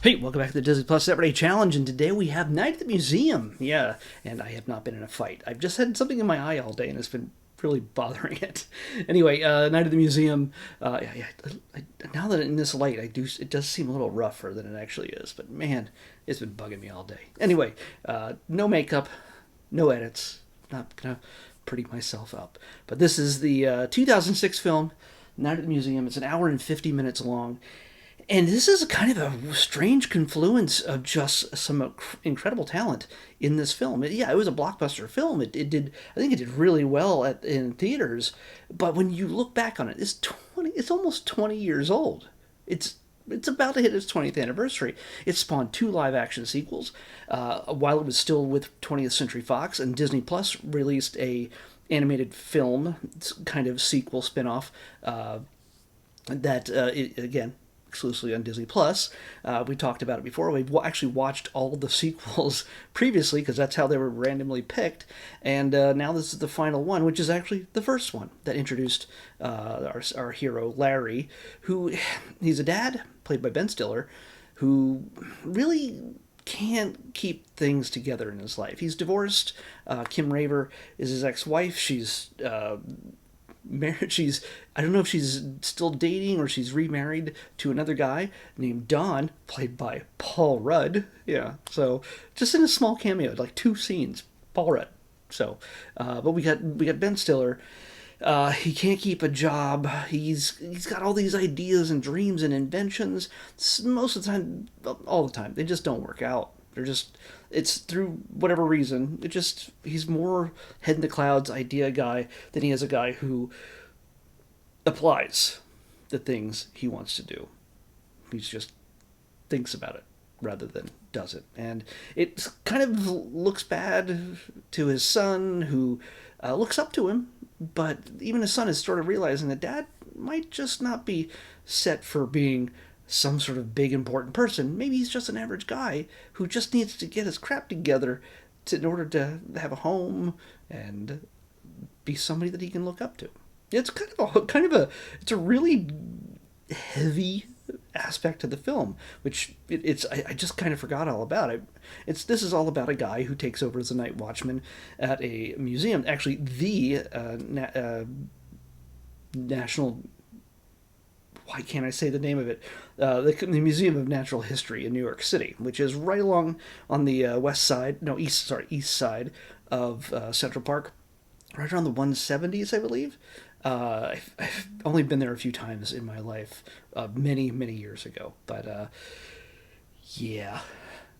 Hey, welcome back to the Disney Plus Saturday Challenge, and today we have Night at the Museum. Yeah, and I have not been in a fight. I've just had something in my eye all day, and it's been really bothering it. Anyway, Night at the Museum. Now that in this light, it does seem a little rougher than it actually is. But man, it's been bugging me all day. Anyway, no makeup, no edits. Not gonna pretty myself up. But this is the 2006 film, Night at the Museum. It's an hour and 50 minutes long. And this is kind of a strange confluence of just some incredible talent in this film. It was a blockbuster film. It did, I think it did really well in theaters. But when you look back on it, it's almost 20 years old. It's about to hit its 20th anniversary. It spawned two live action sequels while it was still with 20th Century Fox, and Disney Plus released a animated film kind of sequel spinoff again, exclusively on Disney Plus. We talked about it before. We've actually watched all the sequels previously because that's how they were randomly picked. And now this is the final one, which is actually the first one that introduced our hero, Larry, who he's a dad, played by Ben Stiller, who really can't keep things together in his life. He's divorced. Kim Raver is his ex-wife. She's married. I don't know if she's still dating or she's remarried to another guy named Don, played by Paul Rudd. Yeah, so just in a small cameo, like two scenes, Paul Rudd. So, but we got Ben Stiller. He can't keep a job. He's got all these ideas and dreams and inventions. Most of the time, all the time, they just don't work out. It's through whatever reason. He's more head in the clouds idea guy than he is a guy who applies the things he wants to do. He just thinks about it rather than does it. And it kind of looks bad to his son, who looks up to him, but even his son is sort of realizing that dad might just not be set for being some sort of big important person. Maybe he's just an average guy who just needs to get his crap together in order to have a home and be somebody that he can look up to. It's it's a really heavy aspect of the film, which I just kind of forgot all about it. This is all about a guy who takes over as a night watchman at a museum. Actually, the national, why can't I say the name of it? The Museum of Natural History in New York City, which is right along on the east side of Central Park, right around the 170s, I believe. I've only been there a few times in my life, many, many years ago. But yeah,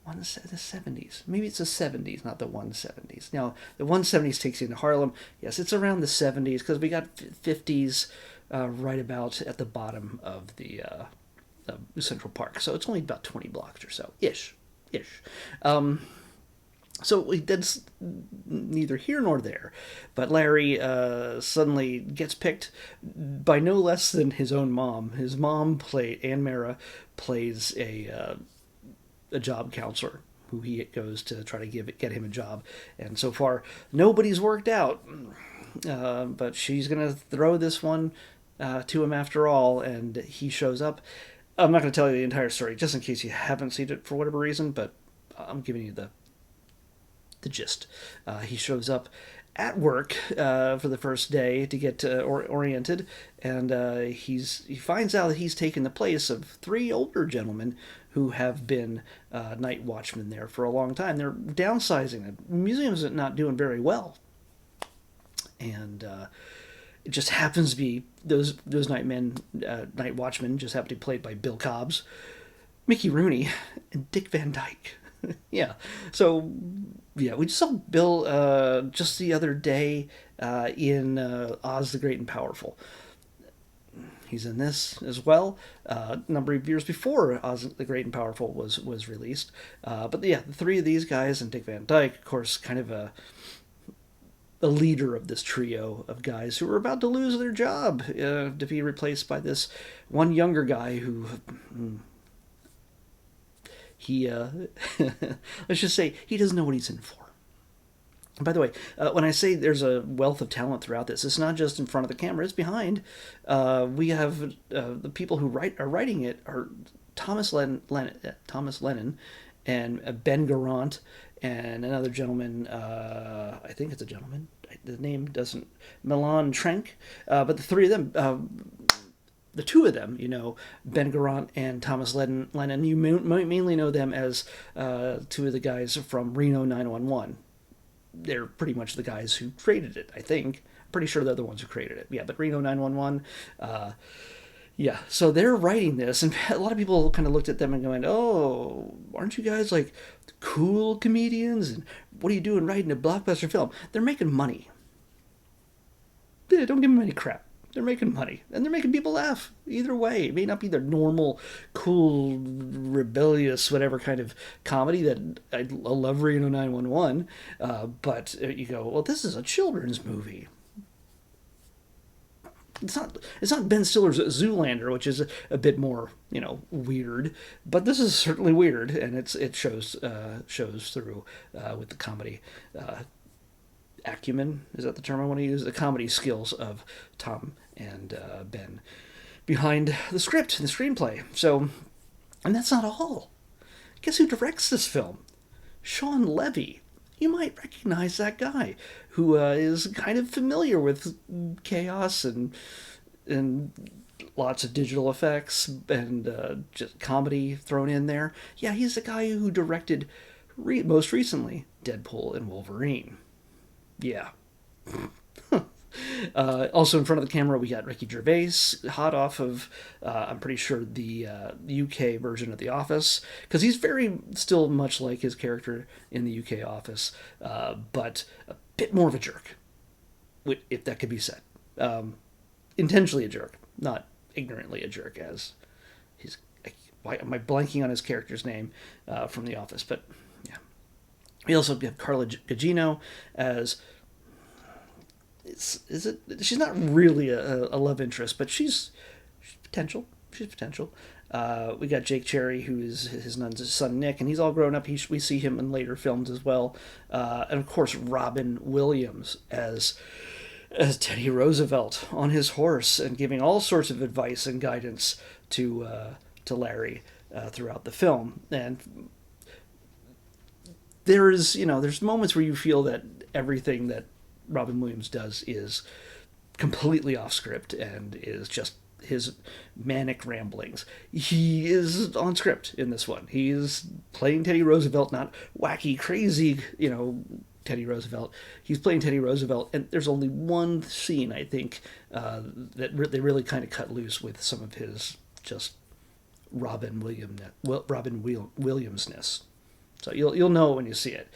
the 70s. Maybe it's the 70s, not the 170s. Now, the 170s takes you into Harlem. Yes, it's around the 70s because we got 50s right about at the bottom of the Central Park. So it's only about 20 blocks or so, ish. So that's neither here nor there. But Larry suddenly gets picked by no less than his own mom. His mom, Ann Mara, plays a job counselor who he goes to try to get him a job. And so far, nobody's worked out. But she's going to throw this one to him after all, and he shows up. I'm not going to tell you the entire story, just in case you haven't seen it for whatever reason, but I'm giving you the gist. He shows up at work for the first day to get oriented, and he finds out that he's taken the place of three older gentlemen who have been night watchmen there for a long time. They're downsizing. The museum's not doing very well, and it just happens to be those night watchmen just happen to be played by Bill Cobbs, Mickey Rooney, and Dick Van Dyke. Yeah, so we just saw Bill just the other day in Oz the Great and Powerful. He's in this as well. A number of years before Oz the Great and Powerful was released. But yeah, the three of these guys and Dick Van Dyke, of course, kind of a leader of this trio of guys who are about to lose their job to be replaced by this one younger guy who he let's just say he doesn't know what he's in for. By the way, when I say there's a wealth of talent throughout this, it's not just in front of the camera, it's behind. We have the people who are writing it are Thomas Lennon, and Ben Garant, and another gentleman. I think it's a gentleman. The name doesn't. Milan Trenk, but the three of them. The two of them, Ben Garant and Thomas Lennon, you might mainly know them as two of the guys from Reno 911. They're pretty much the guys who created it, I think. I'm pretty sure they're the ones who created it. Yeah, but Reno 911, yeah, so they're writing this, and a lot of people kind of looked at them and going, "Oh, aren't you guys like cool comedians? And what are you doing writing a blockbuster film?" They're making money. Yeah, don't give them any crap. They're making money, and they're making people laugh. Either way, it may not be their normal, cool, rebellious, whatever kind of comedy that I love Reno 911, but you go, well, this is a children's movie. It's not Ben Stiller's Zoolander, which is a bit more weird, but this is certainly weird, and it shows through with the comedy acumen. Is that the term I want to use? The comedy skills of Tom and Ben behind the script and the screenplay. So, and that's not all. Guess who directs this film? Sean Levy. You might recognize that guy who is kind of familiar with chaos and lots of digital effects and just comedy thrown in there. Yeah, he's the guy who directed most recently Deadpool and Wolverine. Yeah. Also in front of the camera, we got Ricky Gervais, hot off of, I'm pretty sure, the UK version of The Office, because he's very still much like his character in the UK Office, but a bit more of a jerk, if that could be said. Intentionally a jerk, not ignorantly a jerk, as he's... Why am I blanking on his character's name from The Office? But, yeah. We also have Carla Gugino as... She's not really a love interest, but she's potential. She's potential. We got Jake Cherry, who is his son Nick, and he's all grown up. We see him in later films as well. And of course, Robin Williams as Teddy Roosevelt on his horse and giving all sorts of advice and guidance to Larry throughout the film. And there's moments where you feel that everything that Robin Williams does is completely off script and is just his manic ramblings. He is on script in this one. He is playing Teddy Roosevelt, not wacky, crazy, Teddy Roosevelt. He's playing Teddy Roosevelt, and there's only one scene, I think, that they really kind of cut loose with some of his just Robin Williams-ness. So you'll know when you see it.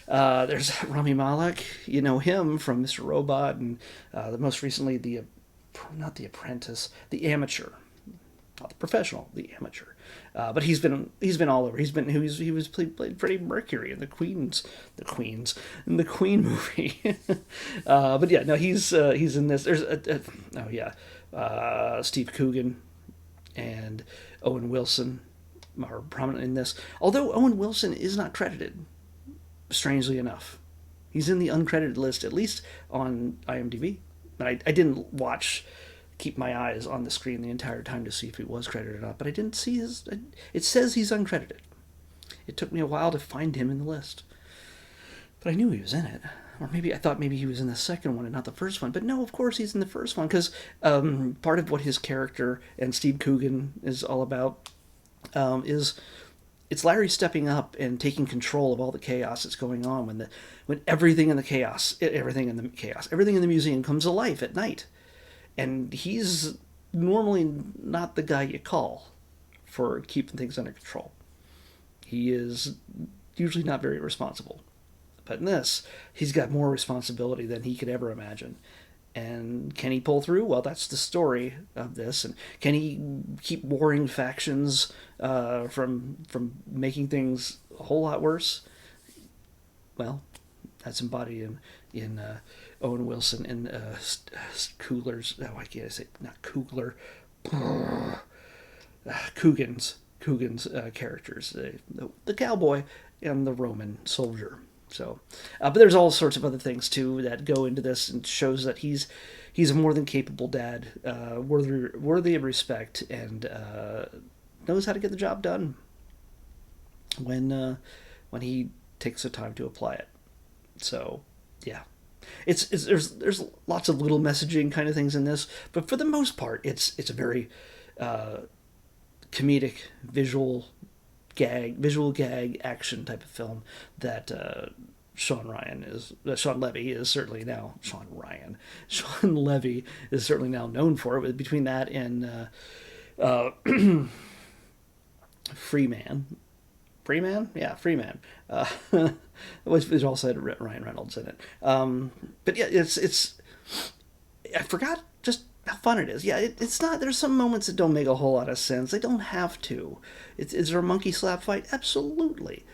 There's Rami Malek, him from Mr. Robot, and the most recently not the Apprentice, the Amateur, not the Professional, the Amateur. But he's been all over. He played Freddie Mercury in the Queen movie. But yeah, no, he's in this. There's Steve Coogan and Owen Wilson are prominent in this. Although Owen Wilson is not credited. Strangely enough, he's in the uncredited list, at least on IMDb. But I didn't keep my eyes on the screen the entire time to see if he was credited or not. But I didn't see it says he's uncredited. It took me a while to find him in the list. But I knew he was in it. Or maybe I thought maybe he was in the second one and not the first one. But no, of course he's in the first one, because part of what his character and Steve Coogan is all about is... It's Larry stepping up and taking control of all the chaos that's going on when everything in the museum comes to life at night. And he's normally not the guy you call for keeping things under control. He is usually not very responsible. But in this, he's got more responsibility than he could ever imagine. And can he pull through? Well, that's the story of this. And can he keep warring factions from making things a whole lot worse? Well, that's embodied in Owen Wilson and Coogler's... Oh, I can't say... Not Coogler. Coogan's characters. The cowboy and the Roman soldier. So, but there's all sorts of other things too that go into this and shows that he's a more than capable dad, worthy of respect, and knows how to get the job done when he takes the time to apply it. So, yeah, it's there's lots of little messaging kind of things in this, but for the most part, it's a very comedic visual gag action type of film that Sean Levy is certainly now Sean Levy is certainly now known for. Between that and Freeman. Freeman. Which also had Ryan Reynolds in it. But yeah, it's. I forgot just how fun it is. Yeah, it's not. There's some moments that don't make a whole lot of sense. They don't have to. Is there a monkey slap fight? Absolutely.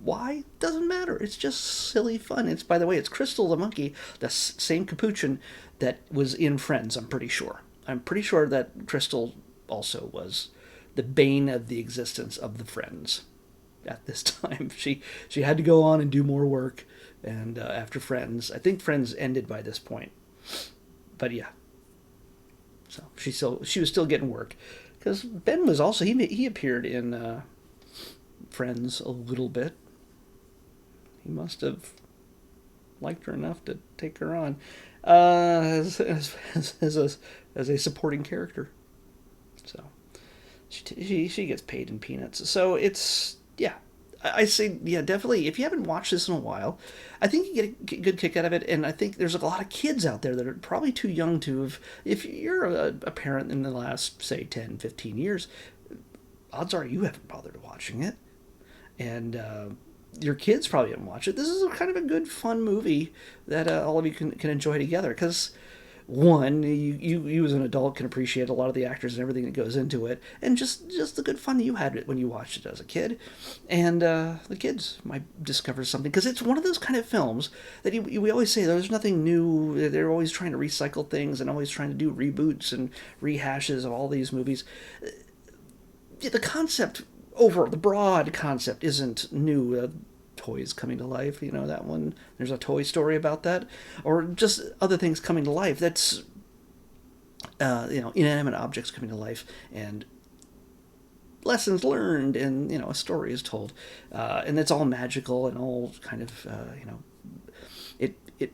Why? Doesn't matter. It's just silly fun. It's, by the way, it's Crystal the monkey, the same capuchin that was in Friends. I'm pretty sure. I'm pretty sure that Crystal also was the bane of the existence of the Friends at this time. She had to go on and do more work, and after Friends, I think Friends ended by this point. But yeah, so she was still getting work, because Ben was also he appeared in Friends a little bit. He must have liked her enough to take her on as a supporting character. So she gets paid in peanuts. So it's, yeah, I say, yeah, definitely. If you haven't watched this in a while, I think you get a good kick out of it. And I think there's a lot of kids out there that are probably too young to have, if you're a parent in the last, say, 10, 15 years, odds are you haven't bothered watching it. And your kids probably haven't watched it. This is kind of a good, fun movie that all of you can enjoy together. Because, one, you as an adult can appreciate a lot of the actors and everything that goes into it, and just the good fun you had when you watched it as a kid. And the kids might discover something, because it's one of those kind of films that we always say there's nothing new. They're always trying to recycle things and always trying to do reboots and rehashes of all these movies. The concept, the broad concept, isn't new. Toys coming to life, that one. There's a Toy Story about that, or just other things coming to life. That's inanimate objects coming to life, and lessons learned, and a story is told, and it's all magical and all kind of it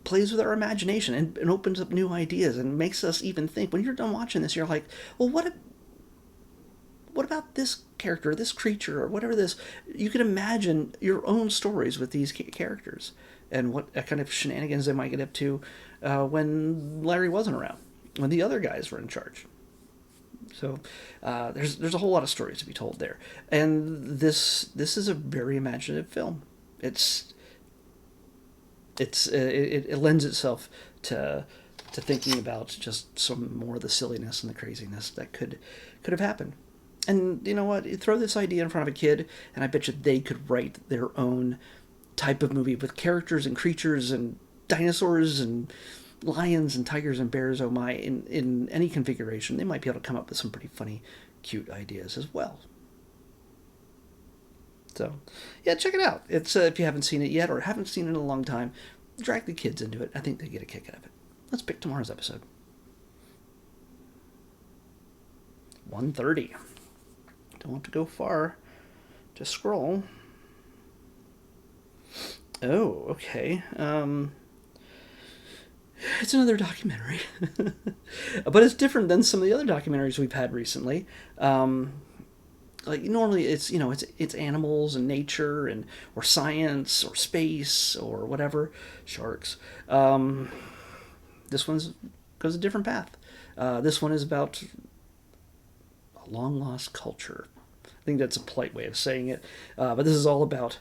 plays with our imagination and opens up new ideas and makes us even think. When you're done watching this, you're like, well, what about this character, this creature, or whatever this? You can imagine your own stories with these characters and what kind of shenanigans they might get up to when Larry wasn't around, when the other guys were in charge. So there's a whole lot of stories to be told there, and this is a very imaginative film. It lends itself to thinking about just some more of the silliness and the craziness that could have happened. And you know what? You throw this idea in front of a kid, and I bet you they could write their own type of movie with characters and creatures and dinosaurs and lions and tigers and bears, oh my, in any configuration. They might be able to come up with some pretty funny, cute ideas as well. So, yeah, check it out. It's if you haven't seen it yet or haven't seen it in a long time, drag the kids into it. I think they get a kick out of it. Let's pick tomorrow's episode. 1:30. Don't have to go far to scroll. Oh, okay. It's another documentary. But it's different than some of the other documentaries we've had recently. Like normally it's it's animals and nature or science or space or whatever, sharks. This one goes a different path. This one is about long lost culture. I think that's a polite way of saying it. But this is all about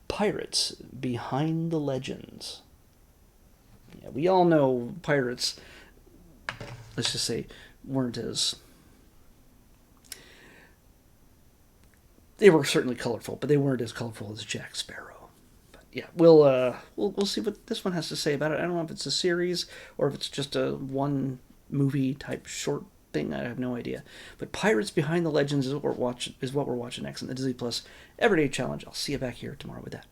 pirates behind the legends. Yeah, we all know pirates, let's just say, weren't as... They were certainly colorful, but they weren't as colorful as Jack Sparrow. But yeah, we'll see what this one has to say about it. I don't know if it's a series or if it's just a one movie type short thing. I have no idea. But Pirates Behind the Legends is what we're watching next on the Disney Plus Everyday Challenge. I'll see you back here tomorrow with that.